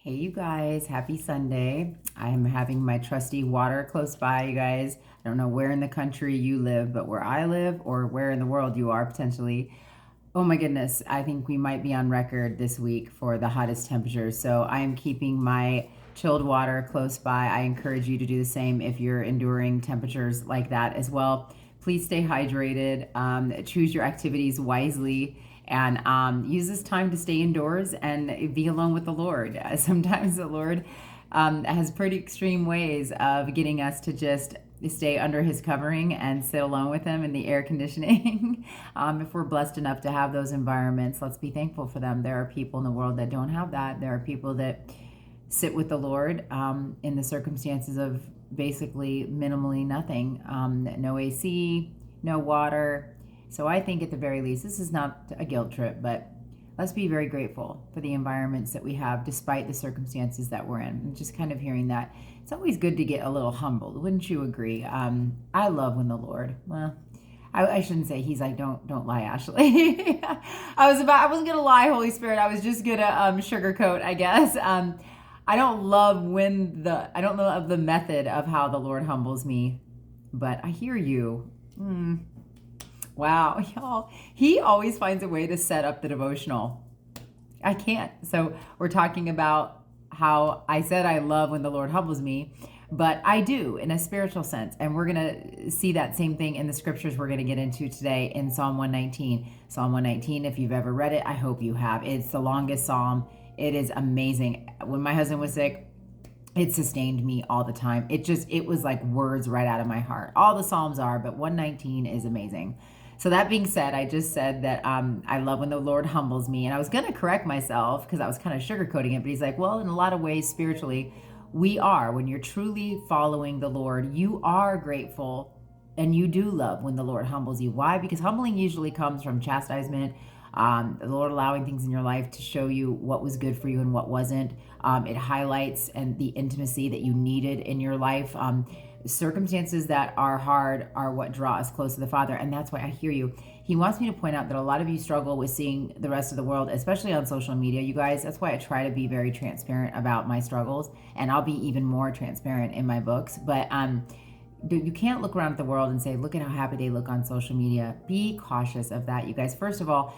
Hey, you guys, happy Sunday. I am having my trusty water close by, you guys. I don't know where in the country you live, but where I live or where in the world you are potentially. Oh my goodness, I think we might be on record this week for the hottest temperatures. So I am keeping my chilled water close by. I encourage you to do the same if you're enduring temperatures like that as well. Please stay hydrated, choose your activities wisely, and use this time to stay indoors and be alone with the Lord. Sometimes the Lord has pretty extreme ways of getting us to just stay under his covering and sit alone with him in the air conditioning. If we're blessed enough to have those environments, let's be thankful for them. There are people in the world that don't have that. There are people that sit with the Lord in the circumstances of basically minimally nothing, no AC, no water. So I think at the very least, this is not a guilt trip, but let's be very grateful for the environments that we have despite the circumstances that we're in. I'm just kind of hearing that. It's always good to get a little humbled. Wouldn't you agree? I love when the Lord, well, I shouldn't say he's like, don't lie, Ashley. I wasn't going to lie, Holy Spirit. I was just going to sugarcoat, I guess. I don't love I don't know of the method of how the Lord humbles me, but I hear you. Wow, y'all. He always finds a way to set up the devotional. I can't. So we're talking about how I said I love when the Lord humbles me, but I do in a spiritual sense. And we're going to see that same thing in the scriptures we're going to get into today in Psalm 119. Psalm 119, if you've ever read it, I hope you have. It's the longest psalm. It is amazing. When my husband was sick, it sustained me all the time. It was like words right out of my heart. All the Psalms are, but 119 is amazing. So that being said, I just said that I love when the Lord humbles me. And I was going to correct myself because I was kind of sugarcoating it. But he's like, well, in a lot of ways, spiritually, we are. When you're truly following the Lord, you are grateful and you do love when the Lord humbles you. Why? Because humbling usually comes from chastisement, the Lord allowing things in your life to show you what was good for you and what wasn't. It highlights and the intimacy that you needed in your life. Circumstances that are hard are what draw us close to the Father. And that's why I hear you. He wants me to point out that a lot of you struggle with seeing the rest of the world, especially on social media, you guys. That's why I try to be very transparent about my struggles. And I'll be even more transparent in my books. But you can't look around at the world and say, look at how happy they look on social media. Be cautious of that, you guys. First of all,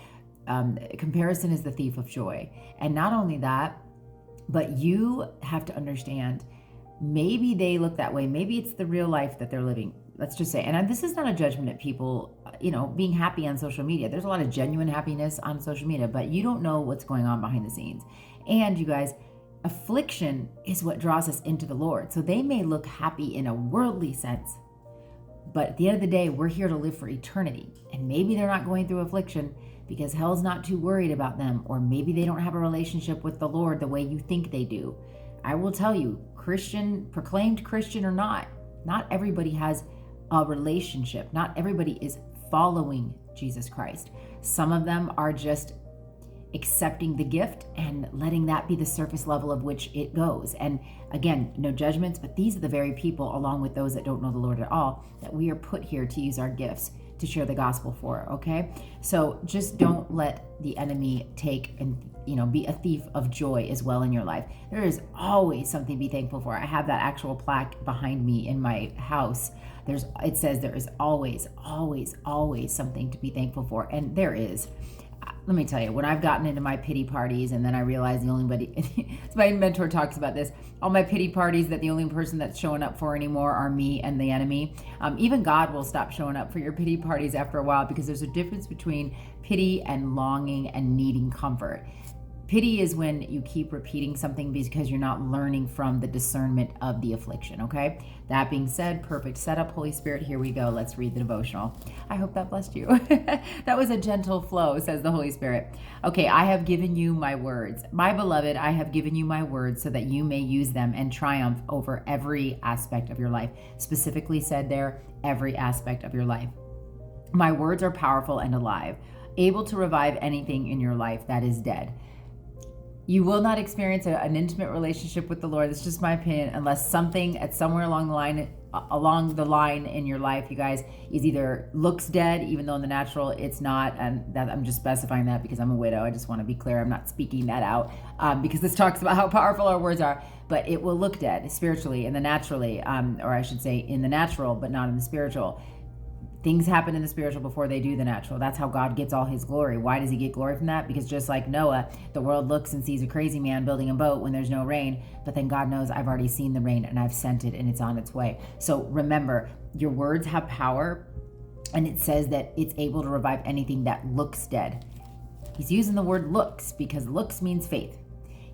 comparison is the thief of joy. And not only that, but you have to understand, maybe they look that way. Maybe it's the real life that they're living. Let's just say, and this is not a judgment at people, being happy on social media. There's a lot of genuine happiness on social media, but you don't know what's going on behind the scenes. And you guys, affliction is what draws us into the Lord. So they may look happy in a worldly sense, but at the end of the day, we're here to live for eternity. And maybe they're not going through affliction because hell's not too worried about them, or maybe they don't have a relationship with the Lord the way you think they do. I will tell you, Christian, proclaimed Christian or not everybody has a relationship. Not everybody is following Jesus Christ. Some of them are just accepting the gift and letting that be the surface level of which it goes. And again, no judgments, but these are the very people, along with those that don't know the Lord at all, that we are put here to use our gifts to share the gospel for, okay? So just don't let the enemy take and be a thief of joy as well in your life. There is always something to be thankful for. I have that actual plaque behind me in my house. It says there is always, always, always something to be thankful for, and there is. Let me tell you, when I've gotten into my pity parties and then I realize my mentor talks about this, all my pity parties that the only person that's showing up for anymore are me and the enemy. Even God will stop showing up for your pity parties after a while, because there's a difference between pity and longing and needing comfort. Pity is when you keep repeating something because you're not learning from the discernment of the affliction, okay? That being said, perfect setup, Holy Spirit, here we go. Let's read the devotional. I hope that blessed you. That was a gentle flow, says the Holy Spirit. Okay, I have given you my words. My beloved, I have given you my words so that you may use them and triumph over every aspect of your life. Specifically said there, every aspect of your life. My words are powerful and alive, able to revive anything in your life that is dead. You will not experience an intimate relationship with the Lord, that's just my opinion, unless something at somewhere along the line along the line in your life, you guys, is either looks dead, even though in the natural it's not. And that, I'm just specifying that because I'm a widow. I just want to be clear. I'm not speaking that out because this talks about how powerful our words are. But it will look dead spiritually and the naturally, or I should say in the natural, but not in the spiritual. Things happen in the spiritual before they do the natural. That's how God gets all his glory. Why does he get glory from that? Because just like Noah, the world looks and sees a crazy man building a boat when there's no rain, but then God knows I've already seen the rain and I've sent it and it's on its way. So remember, your words have power, and it says that it's able to revive anything that looks dead. He's using the word looks because looks means faith.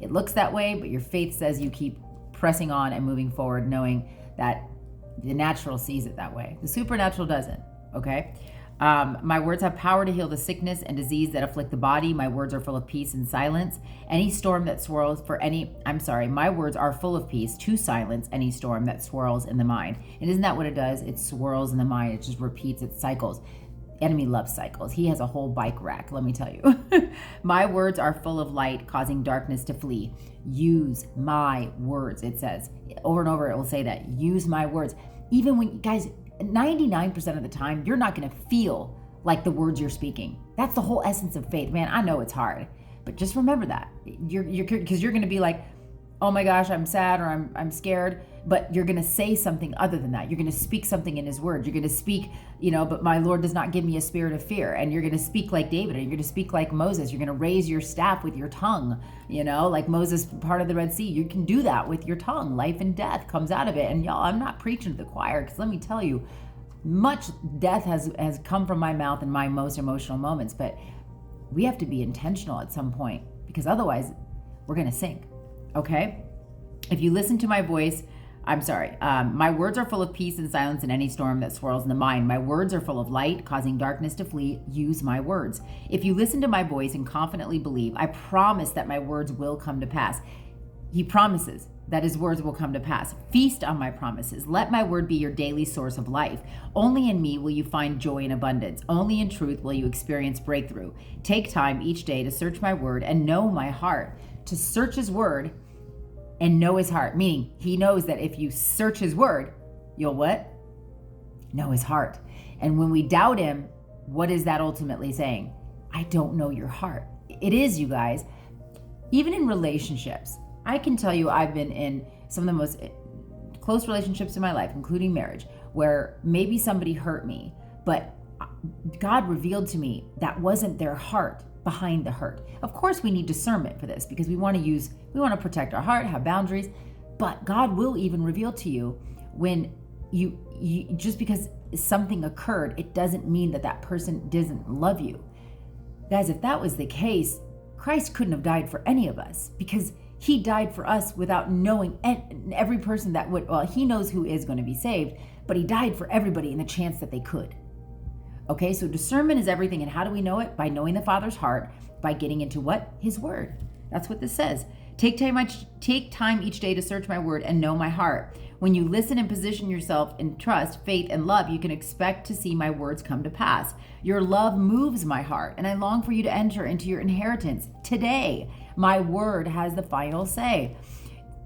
It looks that way, but your faith says you keep pressing on and moving forward, knowing that the natural sees it that way. The supernatural doesn't. Okay. My words have power to heal the sickness and disease that afflict the body. My words are full of peace and silence. Any storm that swirls my words are full of peace to silence any storm that swirls in the mind. And isn't that what it does? It swirls in the mind. It just repeats its cycles. Enemy loves cycles. He has a whole bike rack, let me tell you. My words are full of light, causing darkness to flee. Use my words, it says. Over and over, it will say that. Use my words. Even when, guys, 99% of the time, you're not going to feel like the words you're speaking. That's the whole essence of faith. Man, I know it's hard, but just remember that. Because you're going to be like, oh my gosh, I'm sad or I'm scared, but you're going to say something other than that. You're going to speak something in his word. You're going to speak, but my Lord does not give me a spirit of fear. And you're going to speak like David, or you're going to speak like Moses. You're going to raise your staff with your tongue, like Moses part of the Red Sea. You can do that with your tongue. Life and death comes out of it. And y'all, I'm not preaching to the choir, because let me tell you, much death has come from my mouth in my most emotional moments, but we have to be intentional at some point, because otherwise we're going to sink. Okay? If you listen to my voice, my words are full of peace and silence in any storm that swirls in the mind. My words are full of light, causing darkness to flee. Use my words. If you listen to my voice and confidently believe, I promise that my words will come to pass. He promises that his words will come to pass. Feast on my promises. Let my word be your daily source of life. Only in me will you find joy and abundance. Only in truth will you experience breakthrough. Take time each day to search my word and know my heart. To search his word and know his heart, meaning he knows that if you search his word, you'll what? Know his heart. And when we doubt him, what is that ultimately saying? I don't know your heart. It is, you guys. Even in relationships, I can tell you I've been in some of the most close relationships in my life, including marriage, where maybe somebody hurt me, but God revealed to me that wasn't their heart behind the hurt. Of course, we need discernment for this, because we want to protect our heart, have boundaries, but God will even reveal to you when you just because something occurred, it doesn't mean that person doesn't love you. Guys, if that was the case, Christ couldn't have died for any of us, because he died for us without knowing every person that would, he knows who is going to be saved, but he died for everybody in the chance that they could. Okay, so discernment is everything. And how do we know it? By knowing the Father's heart, by getting into what? His word. That's what this says. Take time each day to search my word and know my heart. When you listen and position yourself in trust, faith, and love, you can expect to see my words come to pass. Your love moves my heart, and I long for you to enter into your inheritance today. My word has the final say.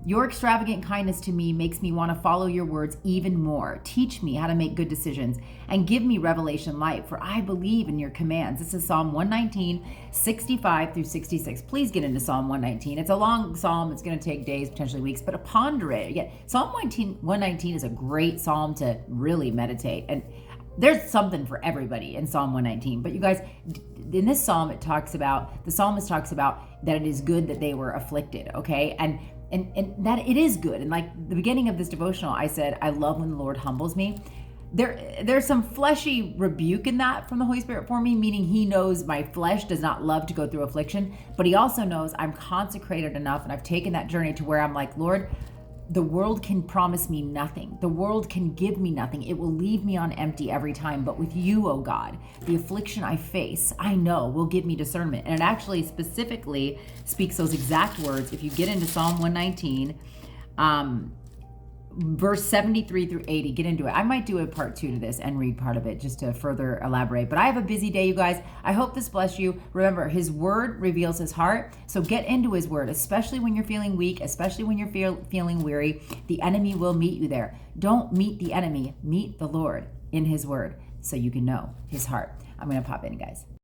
Your extravagant kindness to me makes me want to follow your words even more. Teach me how to make good decisions and give me revelation light, for I believe in your commands. This is Psalm 119, 65 through 66. Please get into Psalm 119. It's a long psalm. It's going to take days, potentially weeks, but ponder it. Again, Psalm 119 is a great psalm to really meditate. And there's something for everybody in Psalm 119. But you guys, in this psalm, the psalmist talks about that it is good that they were afflicted, okay? And that it is good. And like the beginning of this devotional, I said, I love when the Lord humbles me. There's some fleshy rebuke in that from the Holy Spirit for me, meaning he knows my flesh does not love to go through affliction, but he also knows I'm consecrated enough, and I've taken that journey to where I'm like, Lord, the world can promise me nothing. The world can give me nothing. It will leave me on empty every time. But with you, oh God, the affliction I face, I know will give me discernment. And it actually specifically speaks those exact words. If you get into Psalm 119, verse 73 through 80. Get into it. I might do a part 2 to this and read part of it just to further elaborate. But I have a busy day, you guys. I hope this blessed you. Remember, his word reveals his heart. So get into his word, especially when you're feeling weak, especially when you're feeling weary. The enemy will meet you there. Don't meet the enemy. Meet the Lord in his word so you can know his heart. I'm going to pop in, guys.